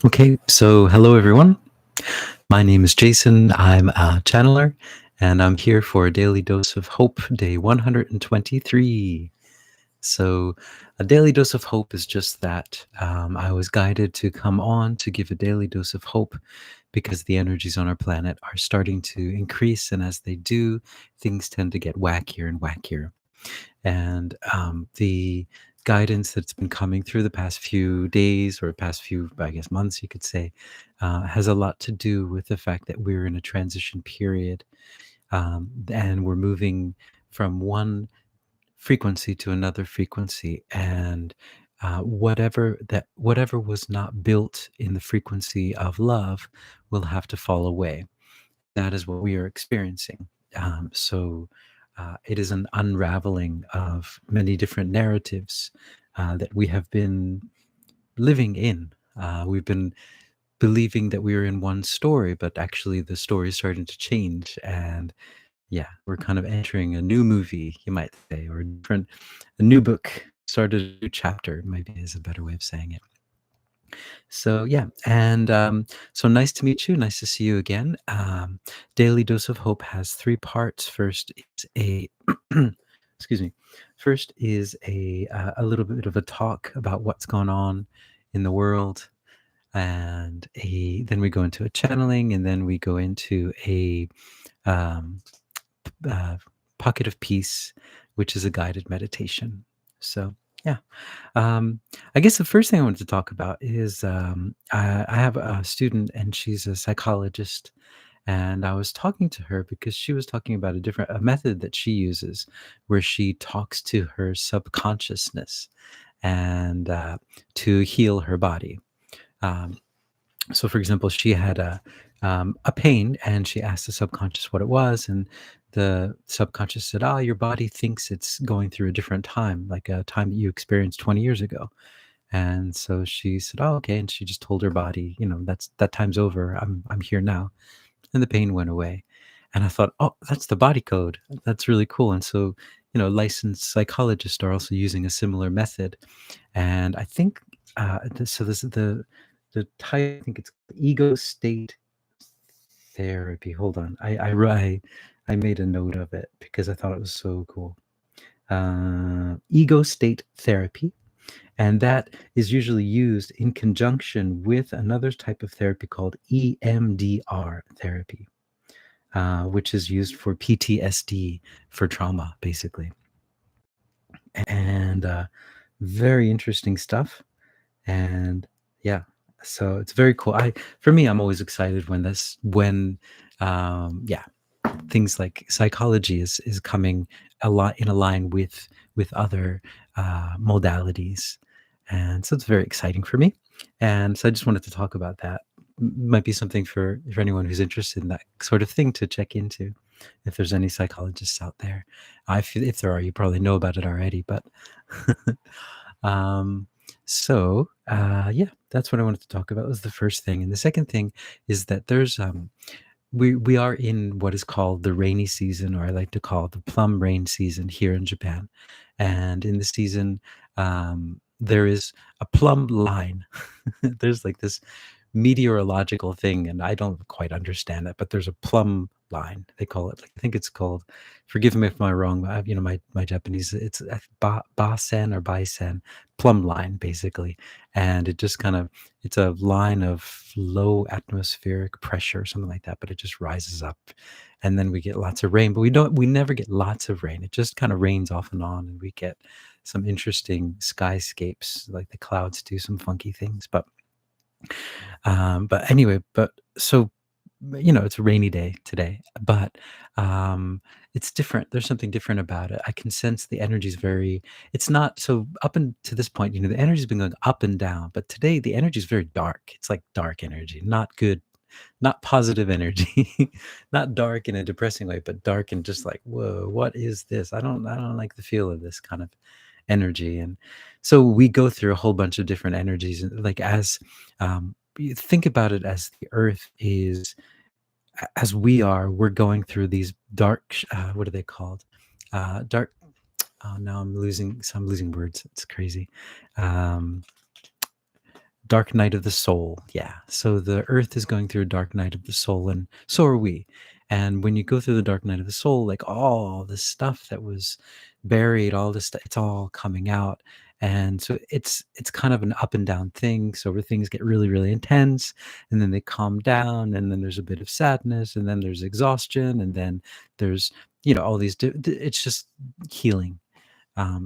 Okay, so hello everyone. My name is Jason. I'm a channeler, and I'm here for a daily dose of hope, day 123. So, a daily dose of hope is just that. I was guided to come on to give a daily dose of hope because the energies on our planet are starting to increase, and as they do, things tend to get wackier and wackier. And the guidance that's been coming through the past few days or past few, I guess, months, you could say, has a lot to do with the fact that we're in a transition period, and we're moving from one frequency to another frequency, and whatever was not built in the frequency of love will have to fall away. That is what we are experiencing. So it is an unraveling of many different narratives that we have been living in. We've been believing that we are in one story, but actually the story is starting to change. And yeah, we're kind of entering a new movie, you might say, or a new book, started a new chapter, maybe is a better way of saying it. So yeah, and so nice to meet you. Nice to see you again. Daily Dose of Hope has three parts. First is a excuse me. First is a little bit of a talk about what's going on in the world, and then we go into a channeling, and then we go into a um, uh, pocket of peace, which is a guided meditation. So yeah. I guess the first thing I wanted to talk about is I have a student and she's a psychologist, and I was talking to her because she was talking about a method that she uses where she talks to her subconsciousness and to heal her body. Um, so, for example, she had a pain, and she asked the subconscious what it was, and the subconscious said, "Ah, your body thinks it's going through a different time, like a time that you experienced 20 years ago." And so she said, "Oh, okay." And she just told her body, that time's over. I'm here now. And the pain went away. And I thought, oh, that's the body code. That's really cool. And so, licensed psychologists are also using a similar method. And I think so. This is the type. I think it's ego state therapy. Hold on, I made a note of it because I thought it was so cool. Ego state therapy, and that is usually used in conjunction with another type of therapy called EMDR therapy, which is used for PTSD, for trauma, basically. And very interesting stuff. And yeah, so it's very cool. For me, I'm always excited when things like psychology is coming a lot in a line with other modalities, and so it's very exciting for me. And so I just wanted to talk about that. Might be something for anyone who's interested in that sort of thing to check into, if there's any psychologists out there. If there are, you probably know about it already, but um, yeah, that's what I wanted to talk about. Was the first thing. And the second thing is that there's we are in what is called the rainy season, or I like to call it the plum rain season here in Japan. And in the season, there is a plumb line. There's like this meteorological thing, and I don't quite understand it, but there's a plumb line. They call it, like, I think it's called, forgive me if I'm wrong, my Japanese, it's basen or baisen, plumb line, basically. And it just kind of, it's a line of low atmospheric pressure, something like that, but it just rises up. And then we get lots of rain, but we never get lots of rain. It just kind of rains off and on, and we get some interesting skyscapes, like the clouds do some funky things. But anyway, but so, it's a rainy day today, but um, it's different. There's something different about it. I can sense the energy is very, it's not so up and to this point, the energy's been going up and down, but today the energy is very dark. It's like dark energy, not good, not positive energy, not dark in a depressing way, but dark and just like, whoa, what is this? I don't like the feel of this kind of energy. And so we go through a whole bunch of different energies, and like, as you think about it, as the earth is, as we're going through these dark what are they called, dark, oh, now I'm losing words, it's crazy. um dark night of the soul. Yeah. So the earth is going through a dark night of the soul, and so are we. And when you go through the dark night of the soul, like all this stuff that was buried, all this stuff, it's all coming out. And so it's kind of an up and down thing. So where things get really, really intense, and then they calm down, and then there's a bit of sadness, and then there's exhaustion, and then there's all these. It's just healing.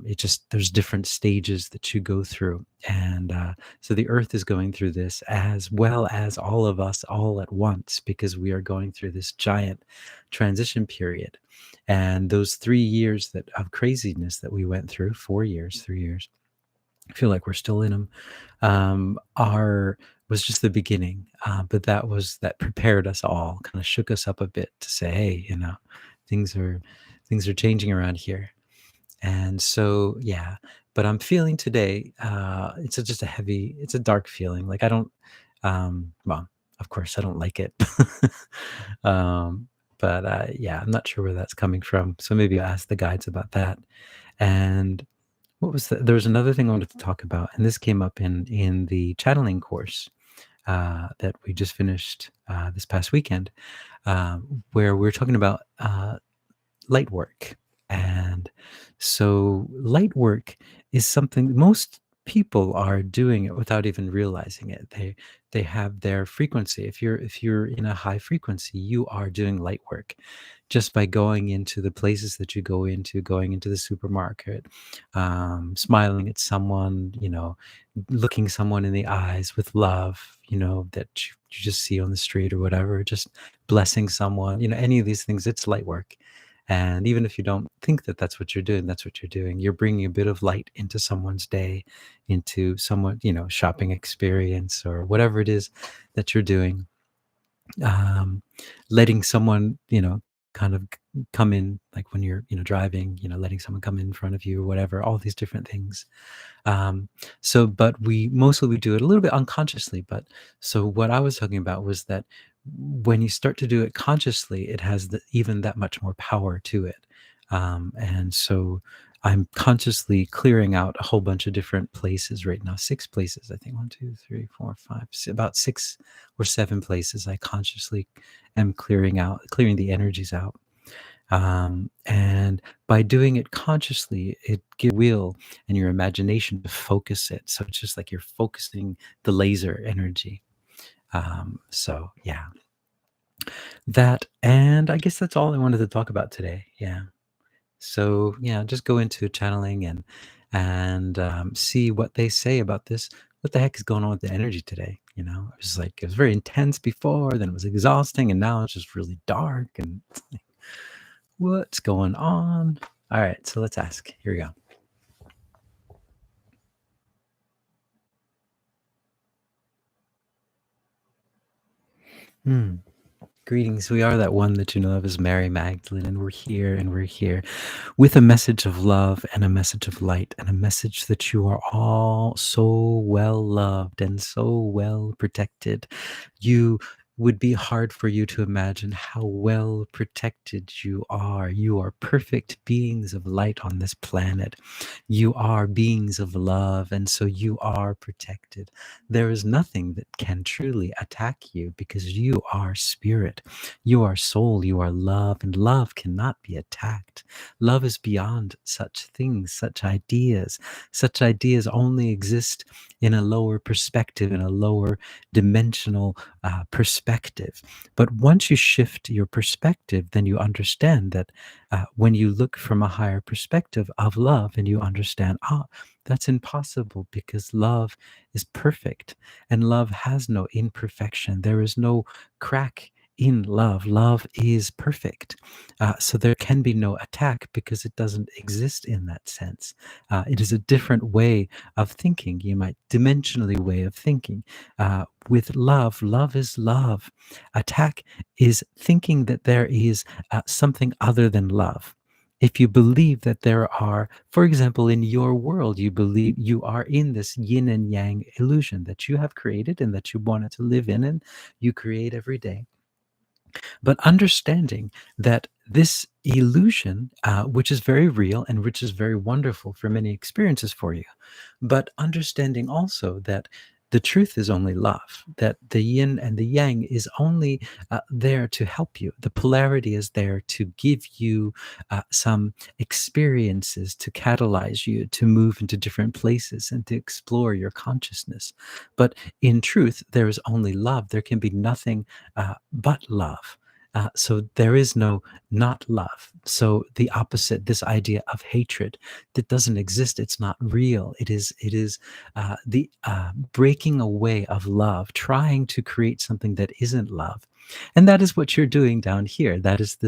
It just there's different stages that you go through, and so the earth is going through this as well as all of us all at once, because we are going through this giant transition period. And those 3 years that of craziness that we went through, 4 years, 3 years, I feel like we're still in them, are was just the beginning. But that prepared us all, kind of shook us up a bit to say, hey, things are things are changing around here. And so, yeah, but I'm feeling today, just a heavy, it's a dark feeling. Like I don't, well, of course I don't like it. um, but yeah, I'm not sure where that's coming from. So maybe I'll ask the guides about that. And there was another thing I wanted to talk about, and this came up in the channeling course that we just finished this past weekend, where we're talking about light work. And so light work is something most people are doing it without even realizing it. They have their frequency. If you're in a high frequency, you are doing light work just by going into the places that you go into, going into the supermarket, smiling at someone, looking someone in the eyes with love, that you just see on the street or whatever, just blessing someone, any of these things, it's light work. And even if you don't think that that's what you're doing, that's what you're doing. You're bringing a bit of light into someone's day, into someone, shopping experience or whatever it is that you're doing. Letting someone, kind of come in, like when you're, driving, letting someone come in front of you or whatever, all these different things. Um, but we do it a little bit unconsciously. But so what I was talking about was that when you start to do it consciously, it has even that much more power to it. And so I'm consciously clearing out a whole bunch of different places right now, 6 places, I think, 1, 2, 3, 4, 5, about 6 or 7 places I consciously am clearing the energies out. And by doing it consciously, it gives will and your imagination to focus it. So it's just like you're focusing the laser energy. So yeah, that, and I guess that's all I wanted to talk about today. Yeah. So yeah, just go into channeling and see what they say about this. What the heck is going on with the energy today? It was very intense before, then it was exhausting, and now it's just really dark. And what's going on? All right, so let's ask. Here we go. Hmm. Greetings. We are that one that you know of as Mary Magdalene, and we're here with a message of love and a message of light and a message that you are all so well loved and so well protected. You would be hard for you to imagine how well protected you are. You are perfect beings of light on this planet. You are beings of love, and so you are protected. There is nothing that can truly attack you because you are spirit. You are soul, you are love, and love cannot be attacked. Love is beyond such things, such ideas. Such ideas only exist in a lower perspective, in a lower dimensional perspective. But once you shift your perspective, then you understand that when you look from a higher perspective of love, and you understand, that's impossible because love is perfect and love has no imperfection. There is no crack in love. Love is perfect. So there can be no attack because it doesn't exist in that sense. It is a different way of thinking. You might dimensionally way of thinking. With love, love is love. Attack is thinking that there is something other than love. If you believe that there are, for example, in your world, you believe you are in this yin and yang illusion that you have created and that you wanted to live in, and you create every day. But understanding that this illusion, which is very real and which is very wonderful for many experiences for you, but understanding also that the truth is only love, that the yin and the yang is only there to help you. The polarity is there to give you some experiences, to catalyze you to move into different places and to explore your consciousness. But in truth, there is only love. There can be nothing but love. So there is no not love. So the opposite, this idea of hatred, that doesn't exist. It's not real. It is the breaking away of love, trying to create something that isn't love, and that is what you're doing down here. That is the